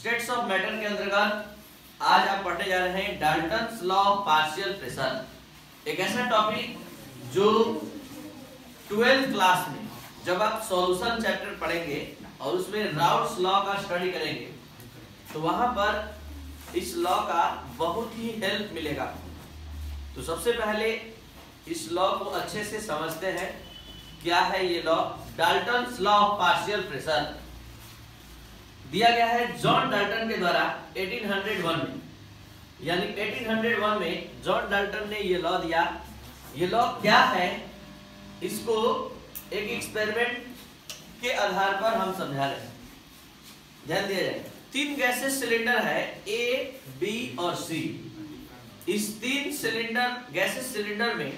States of matter के अंतर्गत आज आप पढ़ने जा रहे हैं Dalton's law of partial pressure, एक ऐसा टॉपिक जो 12th क्लास में जब आप सॉल्यूशन चैप्टर पढ़ेंगे और उसमें राउट्स लॉ का स्टडी करेंगे तो वहां पर इस लॉ का बहुत ही हेल्प मिलेगा। तो सबसे पहले इस लॉ को अच्छे से समझते हैं। क्या है ये law? Dalton's law of partial pressure दिया गया है जॉन डाल्टन के द्वारा 1801 में, यानी 1801 में जॉन डाल्टन ने ये लॉ दिया। ये लॉ क्या है इसको एक एक्सपेरिमेंट के आधार पर हम समझा रहे हैं। ध्यान दिया जाए, 3 गैसेस सिलेंडर है A, B और C। इस 3 सिलेंडर गैसेस सिलेंडर में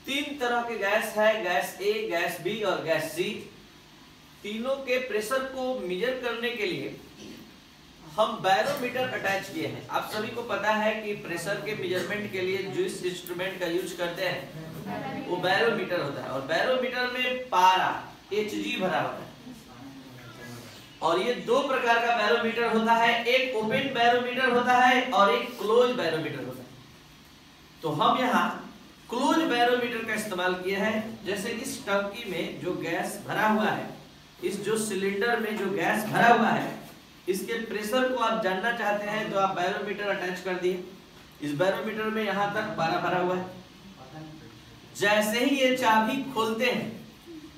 3 तरह के गैस है, गैस A, गैस B और गैस C। तीनों के प्रेशर को मेजर करने के लिए हम बैरोमीटर अटैच किए हैं। आप सभी को पता है कि प्रेशर के मेजरमेंट के लिए जो इस इंस्ट्रूमेंट का यूज करते हैं वो बैरोमीटर होता है, और बैरोमीटर में पारा Hg भरा होता है। और ये 2 प्रकार का बैरोमीटर होता है, एक ओपन बैरोमीटर होता है और एक क्लोज बैरोमीटर होता है। तो हम यहाँ क्लोज बैरोमीटर का इस्तेमाल किए हैं। जैसे इस टंकी में जो गैस भरा हुआ है, इस जो सिलेंडर में जो गैस भरा हुआ है, इसके प्रेशर को आप जानना चाहते हैं तो आप बैरोमीटर अटैच कर दिए। इस बैरोमीटर में यहाँ तक पारा भरा हुआ है। जैसे ही ये चाबी खोलते हैं,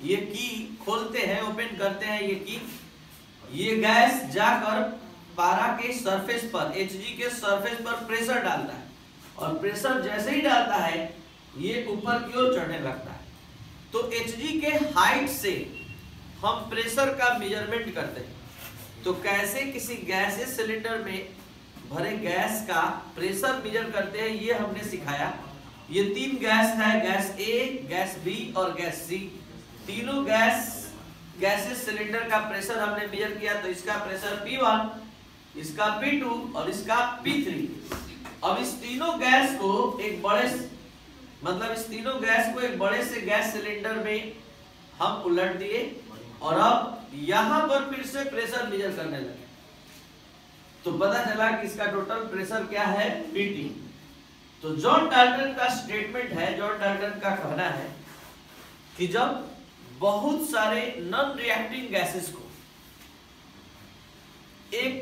ये की खोलते हैं, ओपन करते हैं ये की, ये गैस जाकर पारा के सरफेस पर, Hg के सरफेस पर प्रेशर डालता है, और प्रेशर जैसे ही डालता है ये ऊपर की ओर चढ़ने लगता है। तो Hg के हाइट से हम प्रेशर का मेजरमेंट करते हैं। तो कैसे किसी गैसेस सिलेंडर में भरे गैस का प्रेशर मेजर करते हैं ये हमने सिखाया। ये 3 गैस है, गैस A, गैस B और गैस C। तीनों गैसेस सिलेंडर का प्रेशर हमने मेजर किया। तो इसका प्रेशर P1, इसका P2 और इसका P3। अब इस तीनों गैस को एक बड़े से गैस सिलेंडर में हम उलट दिए, और अब यहां पर फिर से प्रेशर मेजर करने लगे। तो पता चला कि इसका टोटल प्रेशर क्या है, Pt। तो जॉन डाल्टन का स्टेटमेंट है, जॉन डाल्टन का कहना है कि जब बहुत सारे नॉन रिएक्टिंग गैसेस को एक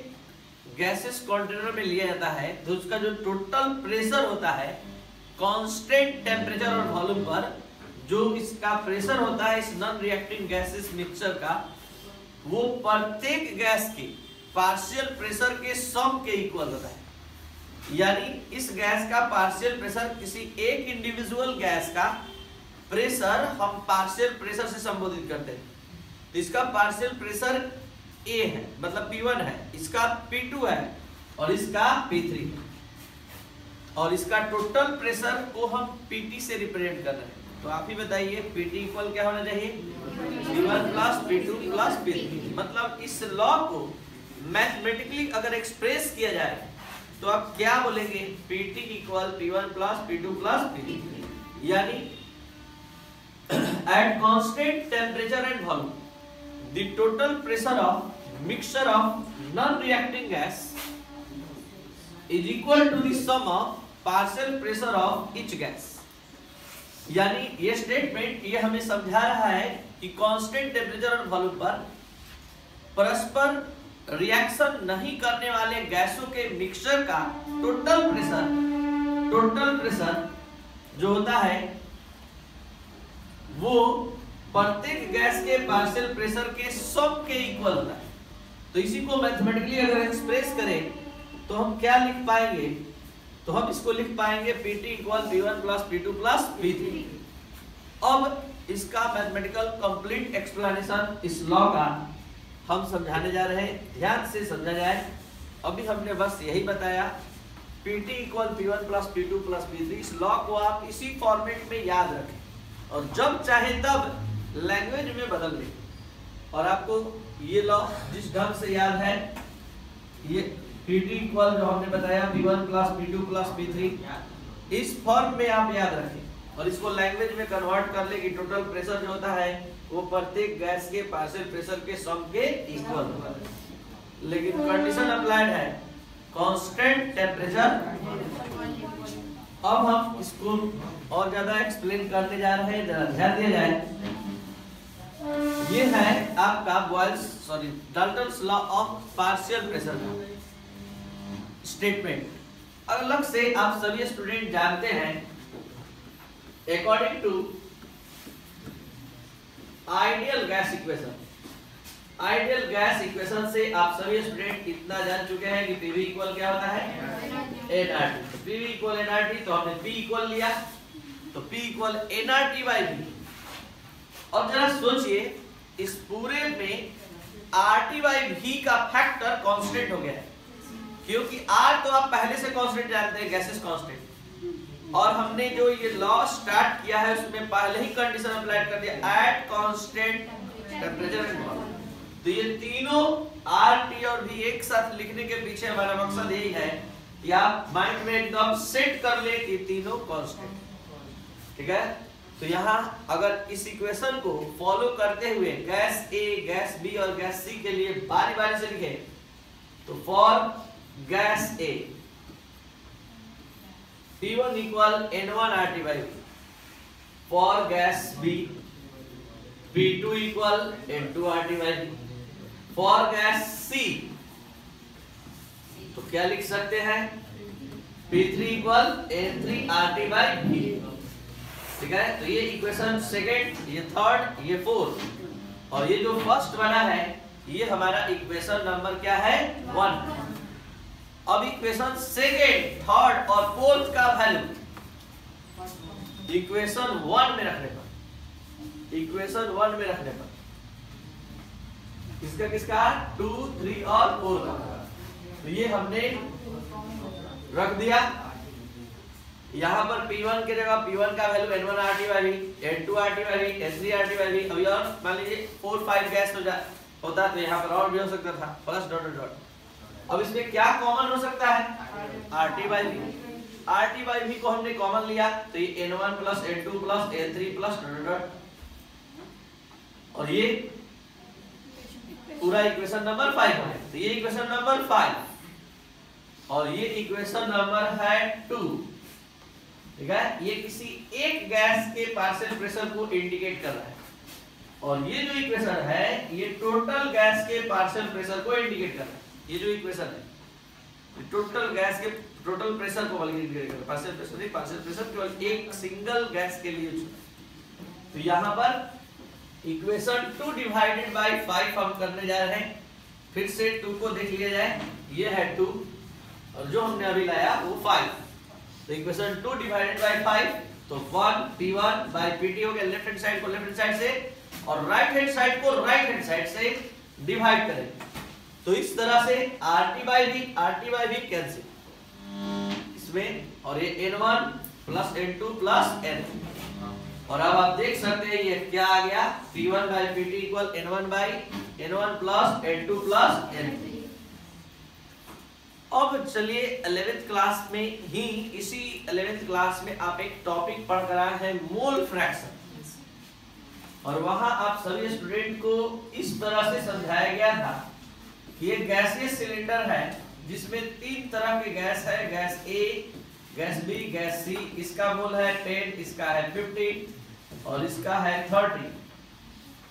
गैसेस कंटेनर में लिया जाता है तो उसका जो टोटल प्रेशर होता है कांस्टेंट टेम्परेचर और वॉल्यूम पर, जो इसका प्रेशर होता है इस नॉन रिएक्टिंग गैसेस मिक्सचर का, वो प्रत्येक गैस के पार्शियल प्रेशर के सम के इक्वल होता है। यानी इस गैस का पार्शियल प्रेशर, किसी एक इंडिविजुअल गैस का प्रेशर हम पार्शियल प्रेशर से संबोधित करते हैं। तो इसका पार्शियल प्रेशर A है, मतलब P1 है, इसका P2 है और इसका P3 है, और इसका टोटल प्रेशर को हम Pt से रिप्रेजेंट कर रहे हैं। तो आप ही बताइए Pt इक्वल क्या होना चाहिए? P1 plus P2 plus P3। मतलब इस लॉ को मैथमेटिकली अगर एक्सप्रेस किया जाए तो आप क्या बोलेंगे? Pt equal P1 plus P2 plus P3। यानी at constant temperature and volume the total pressure of mixture of non reacting gas is equal to the sum of partial pressure of each gas. यानी ये statement ये हमें समझा रहा है कि constant temperature और वॉल्यूम पर परस्पर रिएक्शन नहीं करने वाले गैसों के मिक्सचर का टोटल प्रेशर जो होता है वो प्रत्येक गैस के पार्शियल प्रेशर के सम के इक्वल होता है। तो इसी को मैथमेटिकली अगर एक्सप्रेस करें तो हम क्या लिख पाएंगे? तो हम इसको लिख पाएंगे Pt equal P1 plus P2 plus P3। अब इसका मैथमेटिकल कंप्लीट एक्सप्लेनेशन इस लॉ का हम समझाने जा रहे हैं। ध्यान से समझा जाए। अभी हमने बस यही बताया, Pt equal P1 plus P2 plus P3। इस लॉ को आप इसी फॉर्मेट में याद रखें और जब चाहे तब लैंग्वेज में बदल दें। और आपको ये लॉ जिस ढंग से याद है, ये Pt इक्वल जो हमने बताया P1 plus P2 plus P3, इस फॉर्म में आप याद रखें और इसको लैंग्वेज में कन्वर्ट कर ले कि टोटल प्रेशर जो होता है वो प्रत्येक गैस के पार्शियल प्रेशर के सम के इक्वल होता है। लेकिन कंडीशन अप्लाइड है कांस्टेंट टेम्परेचर। अब हम इसको और ज्यादा एक्सप्लेन करने जा रहे हैं, जरा ध्यान दिया जाए। ये है आपका Dalton's law of partial pressure का स्टेटमेंट। अलग से आप सभी स्टूडेंट जानते हैं, according to ideal gas equation, ideal gas equation से आप सभी स्टूडेंट इतना जान चुके हैं कि पीवी इक्वल क्या होता है, एनआरटी। पीवी इक्वल एनआरटी, तो हमने पी इक्वल लिया, तो P equal NRT by V. और जरा सोचिए, इस पूरे में आरटी बाई वी का फैक्टर कांस्टेंट हो गया है, क्योंकि आर तो आप पहले से कांस्टेंट जानते हैं, गैसेस कांस्टेंट। और हमने जो ये लॉ स्टार्ट किया है उसमें पहले ही कंडीशन अप्लाई कर दिया, eight constant temperature and volume. तो ये तीनों आर टी और वी एक साथ लिखने के पीछे हमारा मकसद यही है कि आप माइंड में एकदम सेट कर ले कि तीनों कांस्टेंट, ठीक है। तो यहाँ अगर इस इक्वेशन को फॉलो करते हुए गैस ए, गैस बी और गैस सी के लिए बारी बारी से लिखे, तो for gas A P1 equal N1 RT by V, for gas B P2 equal N2 RT by V, for gas C तो क्या लिख सकते हैं, P3 equal N3 RT by V, ठीक है। तो ये इक्वेशन सेकेंड, ये थर्ड, ये फोर्थ, और ये जो फर्स्ट बना है ये हमारा इक्वेशन नंबर क्या है, 1। अब इक्वेशन सेकेंड, थर्ड और फोर्थ का वैल्यू इक्वेशन 1 में रखने पर, इक्वेशन 1 में रखने पर किसका किसका 2, 3 और 4 का, तो ये हमने रख दिया। यहां पर P1 के जगह P1 का value N1 RT by V, N2 RT by V, N3 RT by V। अभी और मान लीजिए 4, 5 गैस होता तो यहाँ पर और भी हो सकता था, प्लस डॉट डॉट। अब इसमें क्या कॉमन हो सकता है, RT by V। RT by V को हमने कॉमन लिया, तो ये N1 plus N2 plus N3 plus dot dot, और ये पूरा इक्वेशन नंबर 5 है। तो ये इक्वेशन नंबर 5 और ये इक्वेशन नंबर है 2, ठीक है। ये किसी एक गैस के पार्शियल प्रेशर को इंडिकेट कर रहा है, और ये जो इक्वेशन है ये टोटल गैस के पार्शियल प्रेशर को इंडिकेट कर रहा है। ये जो इक्वेशन है टोटल गैस के टोटल प्रेशर को इंडिकेट कर रहा है, पार्शियल प्रेशर नहीं, पार्शियल प्रेशर केवल एक सिंगल गैस के लिए। तो यहाँ पर इक्वेशन 2 डिवाइडेड बाय 5 हम करने जा रहे हैं। फिर से 2 को देख लिया जाए, ये है 2 और जो हमने अभी लाया वो 5। तो इक्वेशन 2 डिवाइडेड बाय 5, तो 1 P1 बाय Pt हो गया। लेफ्ट हैंड साइड को लेफ्ट हैंड साइड से और राइट हैंड साइड को राइट हैंड साइड से डिवाइड करें, तो इस तरह से RT by V कैंसिल इसमें, और ये N1 plus N2 plus N। और अब आप देख सकते हैं ये क्या आ गया, P1 by Pt equal N1 by N1 plus N2 plus N। अब चलिए 11th क्लास में ही, इसी 11th क्लास में आप एक टॉपिक पढ़ कर आए हैं, मोल फ्रैक्शन, और वहां आप सभी स्टूडेंट को इस तरह से समझाया गया था कि ये गैसीय सिलेंडर है जिसमें 3 तरह के गैस है, gas A, gas B, gas C। इसका मोल है 10, इसका है 50 और इसका है 30।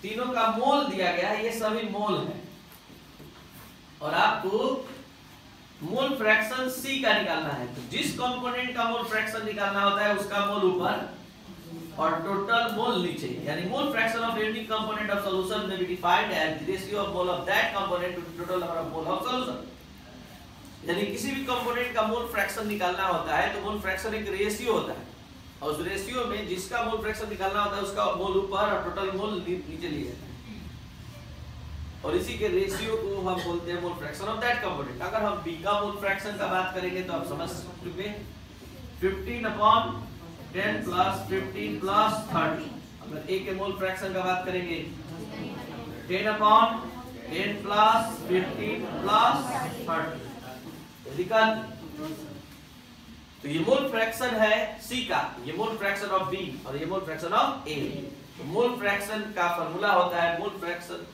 तीनों का मोल दिया गया है, ये सभी मोल है। और आपको मोल फ्रैक्शन C का निकालना है, तो जिस कंपोनेंट का मोल फ्रैक्शन निकालना होता है उसका मोल ऊपर और टोटल मोल नीचे, यानी मोल fraction of any component of solution may be defined as the ratio of mole of that component to the total number of mole of solution। यानी किसी भी कंपोनेंट का मोल फ्रैक्शन निकालना होता है तो मोल फ्रैक्शन एक रेशियो होता है, और उस रेशियो में जिसका मोल फ्रैक्शन निकालना होता है उसका मोल ऊपर और टोटल मोल नीचे लिया जाता है, और इसी के रेशियो को हम बोलते हैं मोल फ्रैक्शन ऑफ दैट कंपोनेंट। अगर हम B का मोल फ्रैक्शन का बात करेंगे तो आप समझ चुके हैं 15/10 प्लस 15 प्लस 30। अगर A के मोल फ्रैक्शन का बात करेंगे 10/10 प्लस 15 प्लस 30। तो ये मोल फ्रैक्शन है C का, ये मोल फ्रैक्शन ऑफ B और ये मोल फ्रैक्शन ऑफ A। तो मोल फ्रैक्शन का फार्मूला होता है mole fraction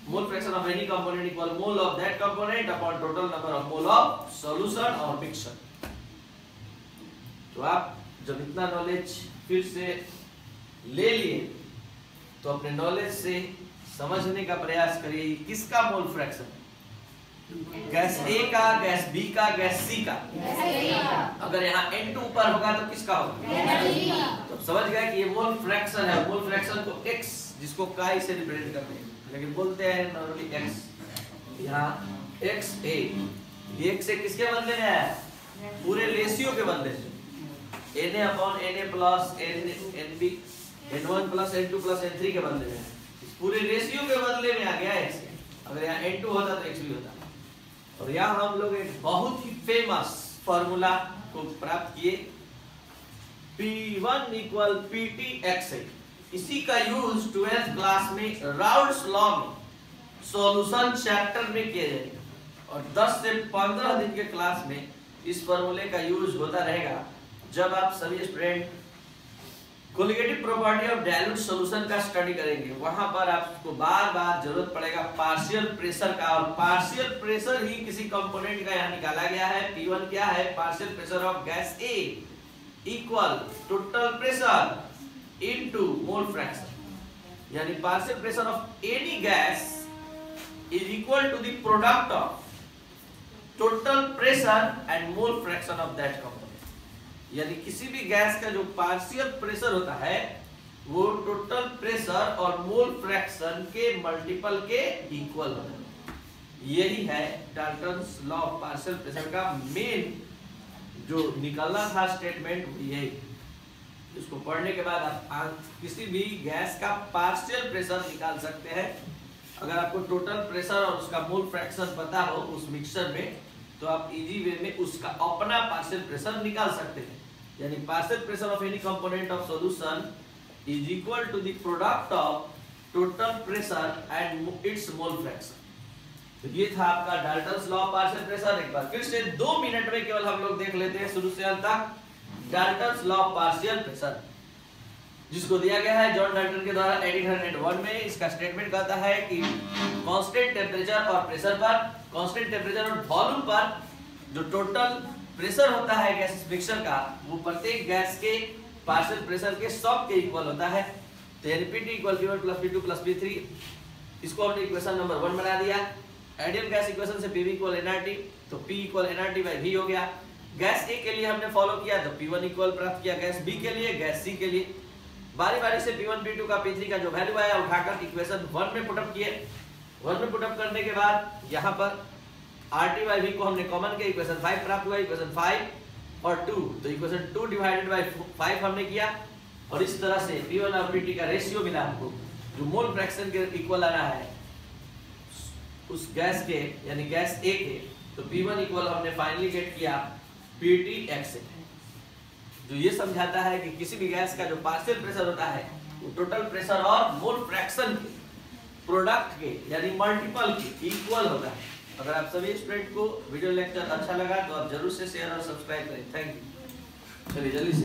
mole fraction of any component equal mole of that component upon total number of mole of solution और मिक्सचर। तो आप जब इतना नॉलेज फिर से ले लिए तो अपने नॉलेज से समझने का प्रयास करिए किसका मोल फ्रैक्शन, गैस ए का, गैस बी का, गैस सी का। अगर यहाँ N2 ऊपर होगा तो किसका होगा? तो समझ गए कि ये मोल फ्रैक्शन है। मोल फ्रैक्शन को x जिसको काई से रिप्रेजेंट करते हैं, लेकिन बोलते हैं नॉर्मली x। यहाँ XA ये x से किसके बदले में है? पूरे रेशियो के बदले में Na upon Na plus NB N1 plus N2 plus N3 के बदले में, पूरे रेशियो के बदले में आ गया x। अगर यहाँ N2 होता तो x भी होता। और यहाँ हम लोग एक बहुत ही फेमस फॉर्मूला को प्राप्त किए, P1 इक्वल PT इसी का यूज 12th क्लास में राउल्ट्स लॉ में सॉल्यूशन चैप्टर में किया जाएगा। और 10 से 15 दिन के क्लास में इस फॉर्मूले का यूज होता रहेगा जब आप सभी student colligative property of dilute solution का स्टडी करेंगे। वहां पर आपको बार बार जरूरत पड़ेगा पार्शियल प्रेशर का, और पार्शियल प्रेशर ही किसी कंपोनेंट का यहाँ निकाला गया है। P1 क्या है? Partial pressure of gas A equal total pressure into mole fraction, यानी partial pressure of any gas is equal to the product of total pressure and mole fraction of that component. यानी किसी भी gas का जो partial pressure होता है वो total pressure और मोल फ्रैक्शन के मल्टीपल के इक्वल होता है। यही है Dalton's law of partial pressure का मेन जो निकलना था स्टेटमेंट, यही। इसको पढ़ने के बाद आप किसी भी गैस का पार्शियल प्रेशर निकाल सकते हैं। अगर आपको टोटल प्रेशर और उसका मोल फ्रैक्शन पता हो उस मिक्सचर में, तो आप इजी वे में उसका अपना पार्शियल प्रेशर निकाल सकते हैं। यानी partial pressure of any component of solution is equal to the product of total pressure and its mole fraction. तो ये था आपका Dalton's law of partial pressure. एक बार फिर से 2 मिनट में केवल हम लोग देख लेते हैं शुरू से अंत तक Dalton's law of partial pressure, जिसको दिया गया है जॉन डाल्टन के द्वारा 1801 में। इसका स्टेटमेंट कहता है कि कांस्टेंट टेम्परेचर और प्रेशर पर, कांस्टेंट टेम्परेचर और वॉल्यूम पर जो टोटल प्रेशर होता है गैस मिक्सचर का, वो प्रत्येक गैस के पार्शियल प्रेशर के सब के इक्वल होता है। तो यानी Pt equal P1 plus P2 plus P3, इसको हमने इक्वेशन नंबर 1 बना दिया। आइडियल गैस इक्वेशन से Pv इक्वल nRT, तो P equal nRT by V हो गया। गैस A के लिए हमने फॉलो किया तो P1 इक्वल प्राप्त किया, गैस B के लिए, गैस C के लिए बारी बारी से P1 P2 का P3 का जो वैल्यू आया उठाकर इक्वेशन 1 में पुटअप किए। 1 में पुटअप करने के बाद यहाँ पर RT बाय V को हमने कॉमन किया, इक्वेशन 5 प्राप्त हुआ। इक्वेशन 5 और 2, तो इक्वेशन 2 डिवाइडेड बाय 5 हमने किया। और इस तरह से P1 और P2 का रेशियो मिला हमको, जो मोल फ्रैक्शन के इक्वल आ रहा है उस गैस के, यानी गैस A के। तो P1 इक्वल हमने फाइनली गेट किया PTX से, जो ये समझाता है कि किसी भी गैस का जो पार्शियल प्रेशर होता है वो टोटल प्रेशर और मोल फ्रैक्शन के प्रोडक्ट के, यानी मल्टीपल के इक्वल होता है। अगर आप सभी स्टूडेंट को वीडियो लेक्चर अच्छा लगा तो आप जरूर से शेयर और सब्सक्राइब करें। Thank you. चलिए जल्दी से